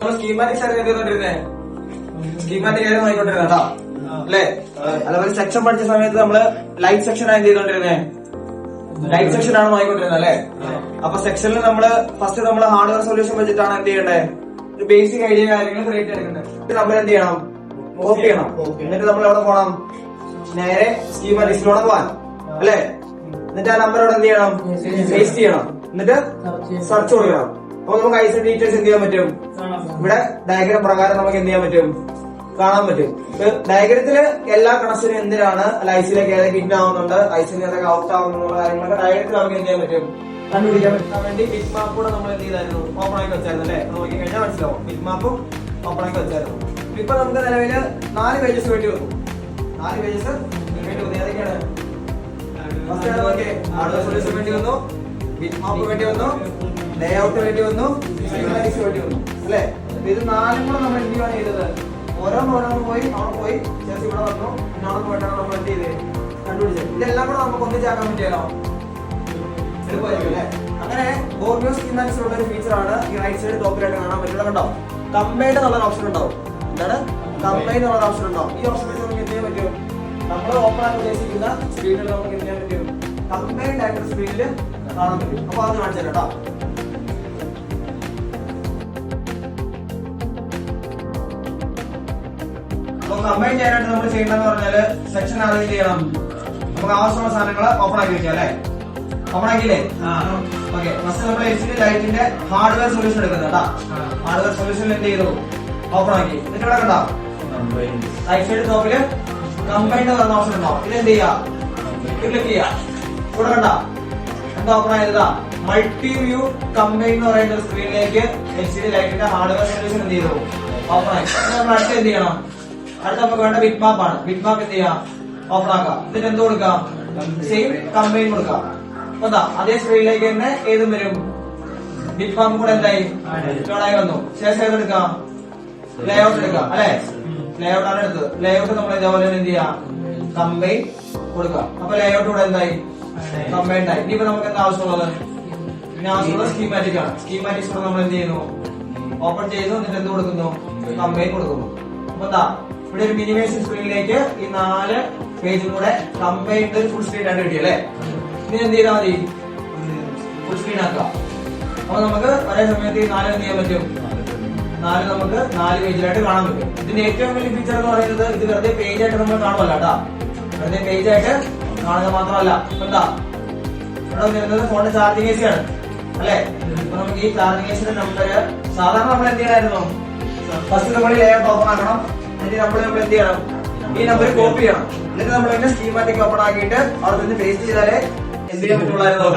നമ്മൾ സ്കീമാറ്റിക്സ് ആയിട്ട് ചെയ്തോണ്ടിരുന്നേ, സ്കീമാറ്റിക് ആയിട്ട് നോക്കിക്കൊണ്ടിരുന്ന കേട്ടോ അല്ലേ? അതേപോലെ സെക്ഷൻ പഠിച്ച സമയത്ത് നമ്മള് ലൈറ്റ് സെക്ഷൻ ആണ് ചെയ്തോണ്ടിരുന്നേ, ലൈറ്റ് സെക്ഷൻ ആണ് നോക്കിക്കൊണ്ടിരുന്നത് അല്ലേ? അപ്പൊ സെക്ഷനിൽ നമ്മള് ഫസ്റ്റ് നമ്മള് ഹാർഡ്വെയർ സൊല്യൂഷൻ വെച്ചിട്ടാണ് എന്ത് ചെയ്യണ്ടേ, ഒരു ബേസിക് ഐഡിയ കാര്യങ്ങൾ ക്രിയേറ്റ് എടുക്കേണ്ടത്. നമ്മൾ എന്ത് ചെയ്യണം, കോപ്പി ചെയ്യണം. എന്നിട്ട് നമ്മൾ എവിടെ പോകണം, നേരെ സ്കീമാറ്റിക്സിലൂടെ പോവാൻ അല്ലേ? എന്നിട്ട് ആ നമ്പർ അവിടെ എന്ത് ചെയ്യണം, പേസ്റ്റ് ചെയ്യണം. എന്നിട്ട് സെർച്ച് കൊടുക്കണം. അപ്പൊ നമുക്ക് ഐസി ഡീറ്റെയിൽസ് എന്ത് ചെയ്യാൻ പറ്റും, ഇവിടെ ഡയഗ്രാം പ്രകാരം നമുക്ക് എന്ത് ചെയ്യാൻ പറ്റും, കാണാൻ പറ്റും. ഡയഗ്രത്തില് എല്ലാ കണക്ഷനും എന്തിനാണ്, അല്ല ഐസിയിലേക്ക് ഏതൊക്കെ ഇൻ ആവുന്നുണ്ട്, ഐസിന് ഏതൊക്കെ ഔട്ട് ആവുന്നുള്ള കാര്യങ്ങളൊക്കെ ഡയഗ്രത്തിൽ നമുക്ക് എന്ത് ചെയ്യാൻ പറ്റും, കണ്ടുപിടിക്കാൻ പറ്റാൻ വേണ്ടി ബിറ്റ് മാപ്പ് കൂടെ നമ്മൾ എന്ത് ചെയ്തായിരുന്നു, ഓപ്പൺ ആക്കി വെച്ചായിരുന്നു അല്ലെ? നോക്കി കഴിഞ്ഞാൽ മനസ്സിലാവും, ബിറ്റ് മാപ്പും ഓപ്പൺ ആക്കി വെച്ചായിരുന്നു. ഇപ്പൊ നമുക്ക് നിലവില് 4 പേജസ് വേണ്ടി വന്നു, 4 പേജസ് വേണ്ടി വന്നു. ഏതൊക്കെയാണ്? ഫസ്റ്റ് നോക്കിയേ, ഹാർഡ്വെയർ സൊല്യൂഷൻ വേണ്ടി വന്നു, ബിറ്റ് മാപ്പ് വേണ്ടി വന്നു, ലേ ഔട്ട് വേണ്ടി വന്നു, സ്കീമാറ്റിക്സ് വേണ്ടി വന്നു അല്ലെ? ഇത് 4 കൂടെ നമ്മൾ എന്ത് ചെയ്യുകയാണ് ചെയ്തത്, ഓരോന്ന് പോയി അവിടെ പോയി ചേർത്ത് ഇവിടെ വന്നു, പിന്നെ അവിടെ പോയിട്ടാണ് നമ്മൾ എന്ത് ചെയ്ത് കണ്ടുപിടിച്ചത്. ഇതെല്ലാം കൂടെ നമുക്ക് ഒന്നിച്ചാക്കാൻ പറ്റിയാലോ, എളുപ്പമായിരിക്കും. അങ്ങനെ ബോർഡിയോ സ്കീമാറ്റിക്സ് ഉള്ള ഒരു ഫീച്ചറാണ് ഈ റൈറ്റ് സൈഡ് ടോപ്പിലായിട്ട് കാണാൻ പറ്റുന്നത്. കണ്ടോ, കമ്പൈൻഡ് എന്നുള്ള ഓപ്ഷൻ ഉണ്ടാവും. എന്താണ് കമ്പൈൻഡ് എന്നുള്ള ഓപ്ഷൻ ഉണ്ടാവും. ഈ ഓപ്ഷൻ വെച്ച് നമുക്ക് എന്ത് ചെയ്യാൻ പറ്റും, നമ്മൾ ഓപ്പൺ ആക്കി ഉദ്ദേശിക്കുന്ന സ്ക്രീനിൽ നമുക്ക് എന്ത് ചെയ്യാൻ പറ്റും, കമ്പൈൻഡ് ആയിട്ട് സ്ക്രീനിൽ കാണാൻ പറ്റും. അപ്പൊ അത് കാണിച്ചു കേട്ടോ. കമ്പൈൻ ചെയ്യാനായിട്ട് നമ്മൾ ചെയ്യേണ്ടതെന്ന് പറഞ്ഞാല് സെക്ഷൻ ആദ്യം ചെയ്യണം, നമുക്ക് ആവശ്യമുള്ള സാധനങ്ങൾ ഓപ്പൺ ആക്കി വെക്കാം അല്ലെ? ഓപ്പൺ ആക്കിയില്ലേ? ഓക്കെ. ഫസ്റ്റ് നമ്മൾ എൽസിഡി ലൈറ്റിന്റെ ഹാർഡ്വെയർ സൊല്യൂഷൻ എടുക്കുന്നത് കേട്ടോ. ഹാർഡ്വെർ സൊല്യൂഷൻ എന്ത് ചെയ്തു, ഓപ്പൺ ആക്കി. എന്നിട്ട് ഇവിടെ കണ്ടോ, റൈറ്റ് സൈഡ് ടോപ്പില് കമ്പൈൻഡ് പറഞ്ഞ ഓപ്ഷൻ ഉണ്ടോ, ഇത് എന്ത് ചെയ്യാ, ക്ലിക്ക് ചെയ്യാ. ഇവിടെ കണ്ടോ എന്താ ഓപ്പൺ ആയതാ, മൾട്ടി വ്യൂ കമ്പൈൻ എന്ന് പറയുന്ന ഒരു സ്ക്രീനിലേക്ക് എൽസിഡി ലൈറ്റിന്റെ ഹാർഡ്വെയർ സൊല്യൂഷൻ എന്ത് ചെയ്തു, ഓപ്പൺ ആക്കി. നമ്മൾ അടുത്ത് എന്ത് ചെയ്യണം, അടുത്ത നമുക്ക് വേണ്ട ബിറ്റ് മാപ്പ് ആണ്. ബിറ്റ് മാപ്പ് എന്ത് ചെയ്യാം, ഓപ്പൺ ആക്കാം. എന്നിട്ട് എന്ത് കൊടുക്കാം, സെയിം കമ്പൈൻ കൊടുക്കാം. എന്താ അതേ സ്ക്രീനിലേക്ക് തന്നെ ഏതും വരും, ബിറ്റ് മാപ്പ് കൂടെ എന്തായി ആയി വന്നു. ശേഷം ഏതെടുക്കാം, ലേ ഔട്ട് എടുക്കാം അല്ലെ? ലേ ഔട്ട് ആണ് എടുത്തത്. ലേ ഔട്ട് നമ്മൾ ഇതേപോലെ എന്ത് ചെയ്യാം, കമ്പൈൻ കൊടുക്കാം. അപ്പൊ ലേ ഔട്ട് കൂടെ എന്തായി, കമ്പൈൻഡ് ആയി. ഇനിയിപ്പോ നമുക്ക് എന്താ ആവശ്യമുള്ളത്, പിന്നെ ആവശ്യമുള്ളത് സ്കീമാറ്റിക് ആണ്. സ്കീമാറ്റിക്സ് കൂടെ നമ്മൾ എന്ത് ചെയ്യുന്നു, ഓപ്പൺ ചെയ്യുന്നു. എന്നിട്ട് എന്ത് കൊടുക്കുന്നു, കമ്പൈൻ കൊടുക്കുന്നു. അപ്പൊ എന്താ ഇവിടെ ഒരു മിനിമൈസേഷൻ സ്ക്രീനിലേക്ക് ഈ 4 പേജും കൂടെ കമ്പൈൻഡ് ഫുൾ സ്ക്രീൻ ആയിട്ട് കിട്ടി അല്ലെ? ഇനി എന്ത് ചെയ്താൽ മതി, ഫുൾ സ്ക്രീൻ ആക്കാം. അപ്പൊ നമുക്ക് ഒരേ സമയത്ത് ഈ 4 എന്ത് ചെയ്യാൻ പറ്റും, 4 നമുക്ക് 4 പേജിലായിട്ട് കാണാൻ പറ്റും. ഇതിന്റെ ഏറ്റവും വലിയ ഫീച്ചർ എന്ന് പറയുന്നത് ഇത് വെറുതെ പേജ് ആയിട്ട് നമ്മൾ കാണുമല്ല കേട്ടാ, വെറുതെ പേജ് ആയിട്ട് കാണുക മാത്രമല്ല. എന്താ ഇവിടെ വരുന്നത് ഫോണിന്റെ ചാർജിങ് ഏസി ആണ് അല്ലെ? അപ്പൊ നമുക്ക് ഈ ചാർജിങ് ഏസിന്റെ നമ്പർ സാധാരണ നമ്മൾ എന്ത് ചെയ്യണമായിരുന്നു, ഫസ്റ്റ് നമ്മൾ ലേ ഔട്ട് ഓപ്പൺ ആക്കണം. എന്നിട്ട് നമ്മൾ എന്ത് ചെയ്യണം, ഈ നമ്പർ കോപ്പി ചെയ്യണം. എന്നിട്ട് നമ്മൾ ഇതിന്റെ സ്കീമാറ്റിക് ഓപ്പൺ ആക്കിയിട്ട് അവിടെ നിന്ന് പേസ്റ്റ് ചെയ്താലേ എന്ത് ചെയ്യാൻ പറ്റുള്ളായിരുന്നു.